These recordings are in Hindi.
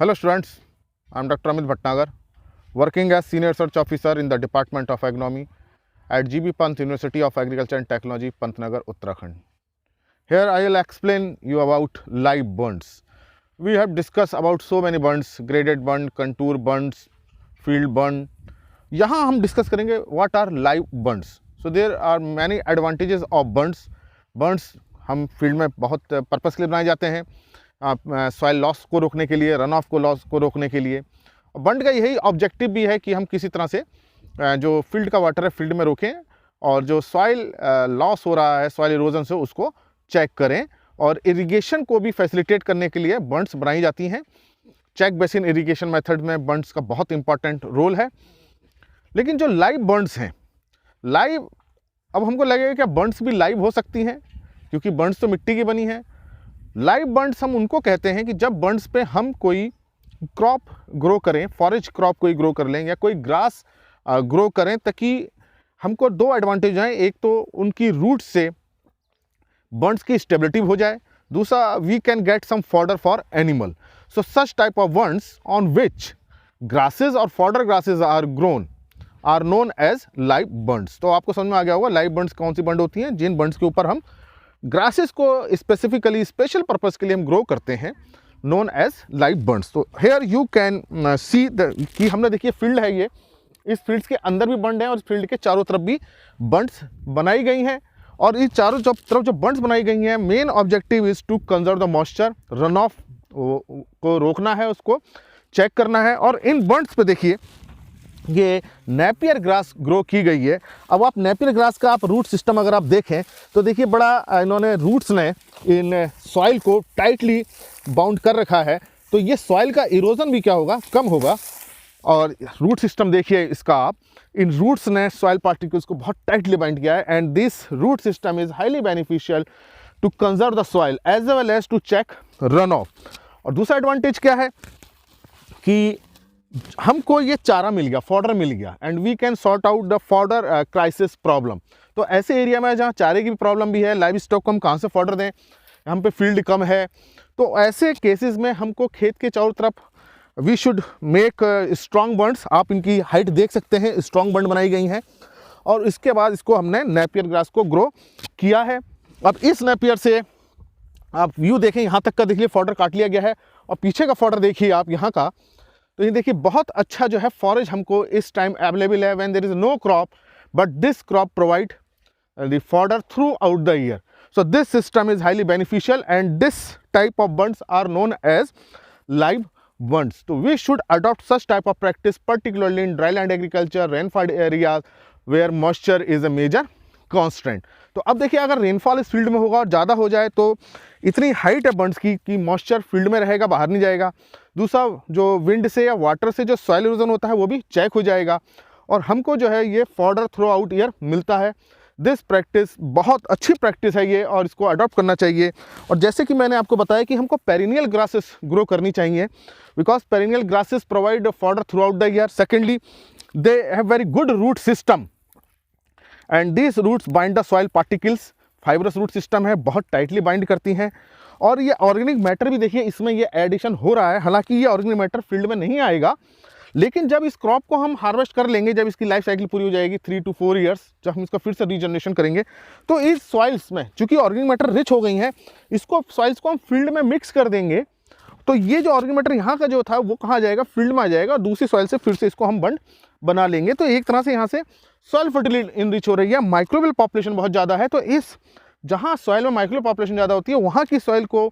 Hello students, I am Dr. Amit Bhatnagar, working as Senior Research Officer in the Department of Agronomy at GB Pant University of Agriculture and Technology, Pantnagar, Uttarakhand. Here I will explain you about live burns. We have discussed about so many burns, graded burn, contour burns, field burn. यहाँ हम डिस्कस करेंगे what are live burns. So there are many advantages of burns. Burns हम फील्ड में बहुत पर्पस के लिए बनाए जाते हैं, सॉइल लॉस को रोकने के लिए, रन ऑफ को लॉस को रोकने के लिए। बंड का यही ऑब्जेक्टिव भी है कि हम किसी तरह से जो फील्ड का वाटर है फील्ड में रोकें और जो सॉइल लॉस हो रहा है सॉइल इरोजन से उसको चेक करें, और इरिगेशन को भी फैसिलिटेट करने के लिए बंड्स बनाई जाती हैं। चेक बेसिन इरिगेशन मेथड में बंड्स का बहुत इंपॉर्टेंट रोल है। लेकिन जो लाइव बंड्स हैं, लाइव, अब हमको लगेगा क्या बंड्स भी लाइव हो सकती हैं, क्योंकि बंड्स तो मिट्टी की बनी है। लाइव बंड्स हम उनको कहते हैं कि जब बंड्स पे हम कोई क्रॉप ग्रो करें, फॉरेज क्रॉप कोई ग्रो कर लें या कोई ग्रास ग्रो करें, ताकि हमको दो एडवांटेज हैं। एक तो उनकी रूट से बंड्स की स्टेबिलिटी हो जाए, दूसरा we can get some fodder for animal. So such type of bunds on which grasses और fodder grasses are grown are known as live bunds. तो आपको समझ में आ गया होगा लाइव बंड्स कौन सी बंड होती हैं, जिन बंड्स के ऊपर हम ग्रासेस को स्पेसिफिकली स्पेशल पर्पस के लिए हम ग्रो करते हैं, नोन एज लाइव बंड्स। तो हेयर यू कैन सी कि हमने देखिए फील्ड है ये, इस फील्ड्स के अंदर भी बंड है और इस फील्ड के चारों तरफ भी बंड्स बनाई गई हैं। और इस चारों तरफ जो बंड्स बनाई गई हैं, main objective is to conserve the moisture, run off को रोकना है, उसको चेक करना है। और इन बंड्स पे देखिए ये नेपियर ग्रास ग्रो की गई है। अब आप नेपियर ग्रास का आप रूट सिस्टम अगर आप देखें तो देखिए बड़ा इन्होंने रूट्स ने इन सॉइल को टाइटली बाउंड कर रखा है, तो ये सॉइल का इरोजन भी क्या होगा, कम होगा। और रूट सिस्टम देखिए इसका, आप इन रूट्स ने सॉइल पार्टिकल्स को बहुत टाइटली बाइंड किया है, and this root system is highly beneficial to conserve the soil as well as to check run off. और दूसरा एडवांटेज क्या है कि हमको ये चारा मिल गया, फॉडर मिल गया, and we can sort out the fodder crisis problem. तो ऐसे एरिया में जहाँ चारे की भी प्रॉब्लम भी है, लाइव स्टॉक को हम कहाँ से फॉडर दें, हम पे फील्ड कम है, तो ऐसे केसेस में हमको खेत के चारों तरफ we should make strong bunds. आप इनकी हाइट देख सकते हैं, स्ट्रॉन्ग बंड बनाई गई हैं, और इसके बाद इसको हमने नेपियर ग्रास को ग्रो किया है। अब इस नेपियर से आप व्यू देखें, यहाँ तक का देखिए फॉडर काट लिया गया है, और पीछे का फॉडर देखिए आप यहाँ का, तो ये देखिए बहुत अच्छा जो है फॉरेज हमको इस टाइम अवेलेबल है when there is no crop, but this crop provide the fodder throughout the year. So this system is highly beneficial and this type of bunds are known as live bunds. तो we should adopt such type of practice particularly in dry land agriculture, rainfall areas where moisture is a major constant. तो अब देखिए अगर रेनफॉल इस फील्ड में होगा और ज़्यादा हो जाए तो इतनी हाइट है बंड्स की कि मॉइस्चर फील्ड में रहेगा, बाहर नहीं जाएगा। दूसरा जो विंड से या वाटर से जो सॉइल इरोजन होता है वो भी चेक हो जाएगा, और हमको जो है ये फॉडर थ्रू आउट ईयर मिलता है। दिस प्रैक्टिस बहुत अच्छी प्रैक्टिस है ये, और इसको अडॉप्ट करना चाहिए। और जैसे कि मैंने आपको बताया कि हमको पेरिनियल ग्रासेस ग्रो करनी चाहिए, because perennial grasses provide fodder throughout the year. Secondly they have very good root system and this roots bind the soil particles. Fibrous root system है, बहुत टाइटली बाइंड करती हैं। और ये ऑर्गेनिक मैटर भी देखिए इसमें ये एडिशन हो रहा है, हालांकि ये ऑर्गेनिक मैटर फील्ड में नहीं आएगा, लेकिन जब इस क्रॉप को हम हार्वेस्ट कर लेंगे, जब इसकी लाइफ साइकिल पूरी हो जाएगी 3 to 4 ईयर्स, जब हम इसका फिर से रीजनरेशन करेंगे, तो इस सॉइल्स में चूंकि ऑर्गेनिक मैटर रिच हो गई हैं, इसको सॉइल्स को हम फील्ड में मिक्स कर देंगे, तो ये जो ऑर्गेनिक मैटर यहाँ का जो था वो कहाँ जाएगा, फील्ड में आ जाएगा, और दूसरी सॉइल से फिर से इसको हम बंड बना लेंगे। तो एक तरह से यहाँ से सॉइल फर्टिलिटी इनरिच हो रही है। माइक्रोबियल पॉपुलेशन बहुत ज़्यादा है, तो इस जहाँ सॉइल में माइक्रो पॉपुलेशन ज़्यादा होती है, वहाँ की सॉइल को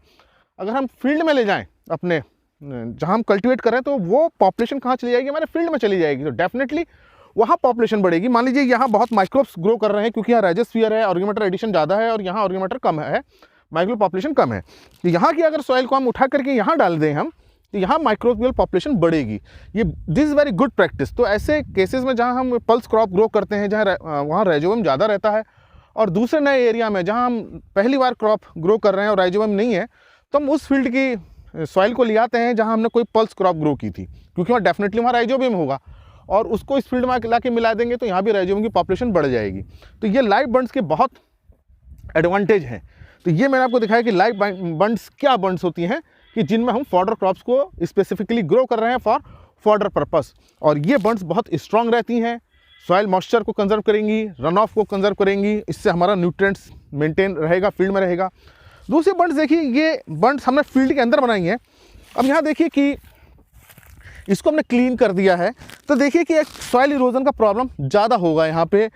अगर हम फील्ड में ले जाएं, अपने जहाँ हम कल्टीवेट कर रहे हैं, तो वो पॉपुलेशन कहाँ चली जाएगी, हमारे फील्ड में चली जाएगी, तो डेफिनेटली वहाँ पॉपुलेशन बढ़ेगी। मान लीजिए यहाँ बहुत माइक्रोब्स ग्रो कर रहे हैं, क्योंकि यहाँ राइजोस्फीयर है, ऑर्गेनिक मैटर एडिशन ज़्यादा है, और यहाँ ऑर्गेनिक मैटर कम है, माइक्रो पॉपुलेशन कम है, तो यहाँ की अगर सॉइल को हम उठा करके यहाँ डाल दें हम, तो यहाँ माइक्रोबियल पॉपुलेशन बढ़ेगी। ये this is very good practice. तो ऐसे केसेस में जहाँ हम पल्स क्रॉप ग्रो करते हैं, जहाँ वहाँ राइजोबियम ज़्यादा रहता है, और दूसरे नए एरिया में जहाँ हम पहली बार क्रॉप ग्रो कर रहे हैं और राइजोबियम नहीं है, तो हम उस फील्ड की सॉइल को ले आते हैं जहाँ हमने कोई पल्स क्रॉप ग्रो की थी, क्योंकि वहाँ डेफिनेटली वहाँ राइजोबियम होगा, और उसको इस फील्ड में ला के मिला देंगे, तो यहाँ भी राइजोबियम की पॉपुलेशन बढ़ जाएगी। तो ये लाइव बंड्स के बहुत एडवांटेज हैं। तो ये मैंने आपको दिखाया कि लाइव बंड्स क्या बंड्स होती हैं, कि जिनमें हम फॉडर क्रॉप्स को स्पेसिफिकली ग्रो कर रहे हैं फॉर फॉडर पर्पस। और ये बंड्स बहुत स्ट्रांग रहती हैं, सॉइल मॉइस्चर को कंजर्व करेंगी, रन ऑफ को कंजर्व करेंगी, इससे हमारा न्यूट्रिएंट्स मेंटेन रहेगा, फील्ड में रहेगा। दूसरी बंड्स देखिए, ये बंड्स हमने फील्ड के अंदर बनाई हैं। अब यहाँ देखिए कि इसको हमने क्लीन कर दिया है, तो देखिए कि एक सॉइल इरोजन का प्रॉब्लम ज़्यादा होगा, यहाँ पे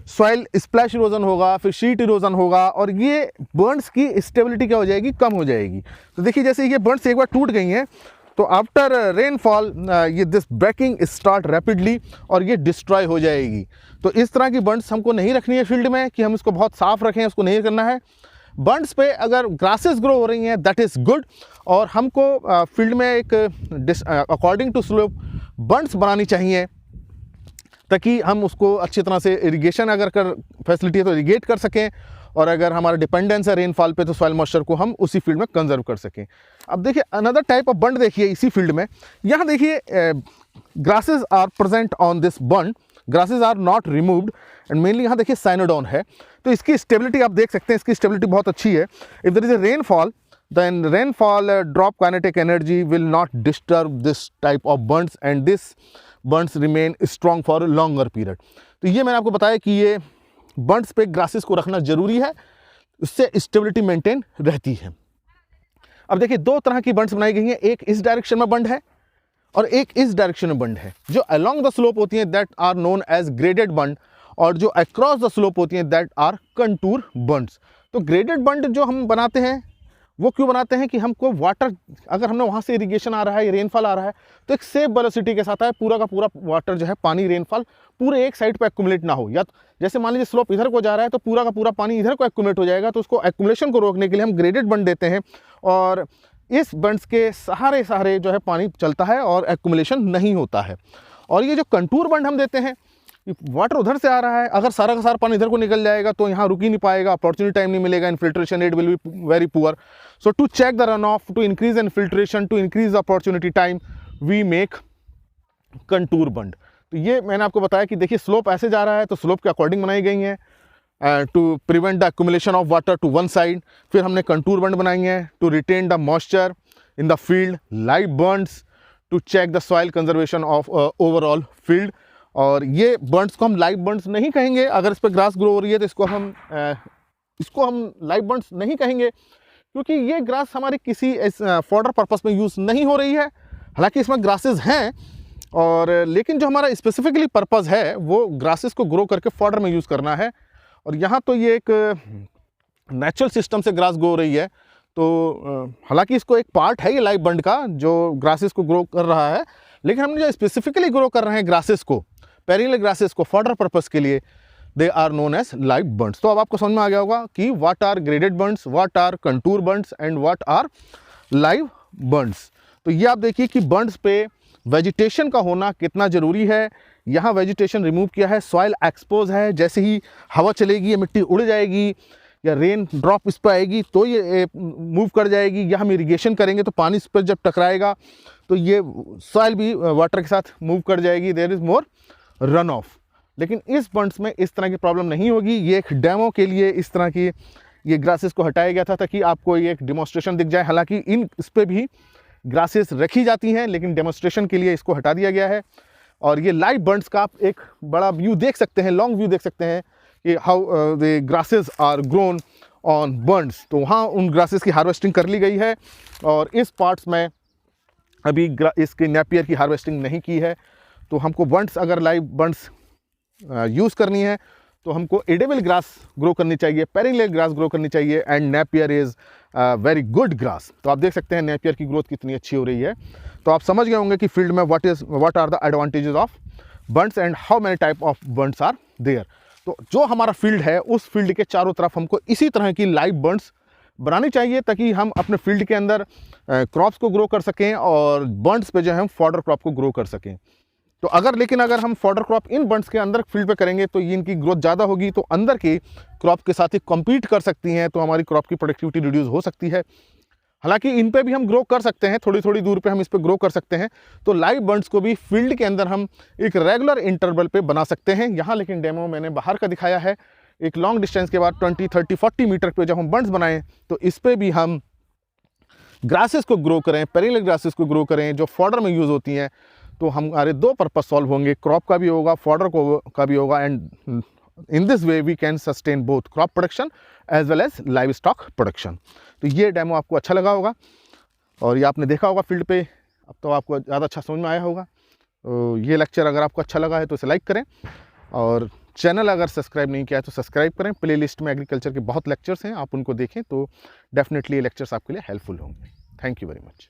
सॉइल स्प्लैश इरोजन होगा, फिर शीट इरोजन होगा, और ये बर्न्स की स्टेबिलिटी क्या हो जाएगी, कम हो जाएगी। तो देखिए जैसे ये बर्न्स एक बार टूट गई हैं, तो आफ्टर रेनफॉल ये दिस ब्रेकिंग स्टार्ट रैपिडली और ये डिस्ट्रॉय हो जाएगी। तो इस तरह की बर्न्स हमको नहीं रखनी है फील्ड में कि हम इसको बहुत साफ रखें, उसको नहीं करना है। बर्न्स पे अगर ग्रासेस ग्रो हो रही हैं दैट इज़ गुड, और हमको फील्ड में एक अकॉर्डिंग टू स्लोप बर्न्स बनानी चाहिए ताकि हम उसको अच्छी तरह से इरिगेशन अगर कर फैसिलिटी है तो इरिगेट कर सकें, और अगर हमारा डिपेंडेंस है रेनफॉल पे तो सॉइल मॉइस्चर को हम उसी फील्ड में कंजर्व कर सकें। अब देखिए अनदर टाइप ऑफ बंड देखिए इसी फील्ड में, यहाँ देखिए grasses are present on this bund, grasses are not removed, and mainly यहाँ देखिए साइनोडोन है। तो इसकी स्टेबिलिटी आप देख सकते हैं, इसकी स्टेबिलिटी बहुत अच्छी है। If there is a rainfall, then rainfall drop kinetic energy will not disturb this type of burns and this burns remain strong for a longer period। तो ये मैंने आपको बताया कि ये burns पे ग्रासेस को रखना जरूरी है, उससे स्टेबिलिटी मेंटेन रहती है। अब देखिए दो तरह की बंड्स बनाई गई हैं, एक इस डायरेक्शन में बंड है और एक इस डायरेक्शन में बंड है। जो अलोंग द स्लोप होती हैं that are known as graded bund, और जो अक्रॉस द स्लोप होती हैं दैट आर कंटूर बंड्स। तो ग्रेडेड बंड जो हम बनाते हैं वो क्यों बनाते हैं कि हमको वाटर, अगर हमने वहाँ से इरिगेशन आ रहा है, रेनफॉल आ रहा है, तो एक सेफ वेलोसिटी के साथ है, पूरा का पूरा वाटर जो है, पानी, रेनफॉल पूरे एक साइड पे एक्यूमुलेट ना हो। या जैसे मान लीजिए स्लोप इधर को जा रहा है तो पूरा का पूरा पानी इधर को एक्यूमुलेट हो जाएगा, तो उसको एक्यूमुलेशन को रोकने के लिए हम ग्रेडेड बंड देते हैं, और इस बंड्स के सहारे जो है पानी चलता है और एक्यूमुलेशन नहीं होता है। और ये जो कंटूर बंड हम देते हैं, वाटर उधर से आ रहा है, अगर सारा का सारा पानी इधर को निकल जाएगा तो यहाँ रुक ही नहीं पाएगा, अपॉर्चुनिटी टाइम नहीं मिलेगा, infiltration rate will be very poor. So to check the run off, to increase infiltration, to increase the opportunity time, we make contour bund. तो ये मैंने आपको बताया कि देखिए स्लोप ऐसे जा रहा है तो स्लोप के अकॉर्डिंग बनाई गई हैं to prevent the accumulation of water to one side. फिर हमने कंटूर बंड बनाई हैं to retain the moisture in the field, live burns to check the soil conservation of overall field. और ये बर्न्स को हम लाइव बर्न्स नहीं कहेंगे, अगर इस पर ग्रास ग्रो हो रही है तो इसको हम लाइव बर्न्स नहीं कहेंगे, क्योंकि ये ग्रास हमारी किसी फॉडर पर्पस में यूज़ नहीं हो रही है। हालांकि इसमें ग्रासेस हैं, और लेकिन जो हमारा स्पेसिफिकली पर्पस है वो ग्रासेस को ग्रो करके फॉडर में यूज़ करना है। और यहाँ तो ये एक नेचुरल सिस्टम से ग्रास ग्रो हो रही है, तो हालांकि इसको एक पार्ट है ये लाइव बंड का जो ग्रासेस को ग्रो कर रहा है, लेकिन हमने जो स्पेसिफिकली ग्रो कर रहे हैं ग्रासेस को, पेरिनियल ग्रासेस को फॉडर पर्पस के लिए, they are known as live bunds. तो अब आपको समझ में आ गया होगा कि what are graded bunds, what are contour bunds and what are live bunds. तो ये आप देखिए कि बंड्स पे वेजिटेशन का होना कितना ज़रूरी है। यहाँ वेजिटेशन रिमूव किया है, सॉइल एक्सपोज है, जैसे ही हवा चलेगी ये मिट्टी उड़ जाएगी या रेन ड्रॉप इस पर आएगी तो ये मूव कर जाएगी, या हम इरिगेशन करेंगे तो पानी इस पर जब टकराएगा तो ये सॉइल भी वाटर के साथ मूव कर जाएगी, there is more run off. लेकिन इस बंड्स में इस तरह की प्रॉब्लम नहीं होगी। ये एक डेमो के लिए इस तरह की ये ग्रासेस को हटाया गया था ताकि आपको ये एक डेमोन्स्ट्रेशन दिख जाए। हालांकि इस पर भी ग्रासेस रखी जाती हैं, लेकिन डेमोन्स्ट्रेशन के लिए इसको हटा दिया गया है। और ये लाइव बंड्स का आप एक बड़ा व्यू देख सकते हैं, लॉन्ग व्यू देख सकते हैं कि how the grasses are grown on bunds. तो वहाँ उन ग्रासेस की हार्वेस्टिंग कर ली गई है, और इस पार्ट्स में अभी इसके नेपियर की हार्वेस्टिंग नहीं की है। तो हमको बंड्स, अगर लाइव बंड्स यूज़ करनी है तो हमको एडिबल ग्रास ग्रो करनी चाहिए, पेरिनियल ग्रास ग्रो करनी चाहिए, and Napier is very good grass. तो आप देख सकते हैं नेपियर की ग्रोथ कितनी अच्छी हो रही है। तो आप समझ गए होंगे कि फील्ड में what are the advantages of bunds and how many type of bunds are there. तो जो हमारा फील्ड है उस फील्ड के चारों तरफ हमको इसी तरह की लाइव बंड्स बनानी चाहिए ताकि हम अपने फील्ड के अंदर क्रॉप्स को ग्रो कर सकें, और बंड्स पे जो है हम फॉडर क्रॉप को ग्रो कर सकें। तो अगर हम फॉडर क्रॉप इन बंड्स के अंदर फील्ड पे करेंगे तो ये इनकी ग्रोथ ज़्यादा होगी, तो अंदर की क्रॉप के साथ ही कम्पीट कर सकती हैं, तो हमारी क्रॉप की प्रोडक्टिविटी रिड्यूस हो सकती है। हालांकि इन पे भी हम ग्रो कर सकते हैं, थोड़ी थोड़ी दूर पे हम इस पे ग्रो कर सकते हैं। तो लाइव बंड्स को भी फील्ड के अंदर हम एक रेगुलर इंटरवल पे बना सकते हैं। यहाँ लेकिन डेमो मैंने बाहर का दिखाया है, एक लॉन्ग डिस्टेंस के बाद 20, 30, 40 मीटर पे जब हम बंड्स बनाएं तो इस पर भी हम ग्रासेस को ग्रो करें, पेरिनियल ग्रासेस को ग्रो करें जो फॉडर में यूज़ होती हैं, तो हमारे दो पर्पस सॉल्व होंगे, क्रॉप का भी होगा, फॉडर का भी होगा। And in this way we can sustain both crop production as well as livestock production. तो ये डेमो आपको अच्छा लगा होगा और ये आपने देखा होगा फील्ड पे, अब तो आपको ज़्यादा अच्छा समझ में आया होगा। तो ये लेक्चर अगर आपको अच्छा लगा है तो इसे लाइक करें और चैनल अगर सब्सक्राइब नहीं किया है तो सब्सक्राइब करें। प्लेलिस्ट में एग्रीकल्चर के बहुत लेक्चर्स हैं, आप उनको देखें तो डेफिनेटली ये लेक्चर्स आपके लिए हेल्पफुल होंगे। Thank you very much.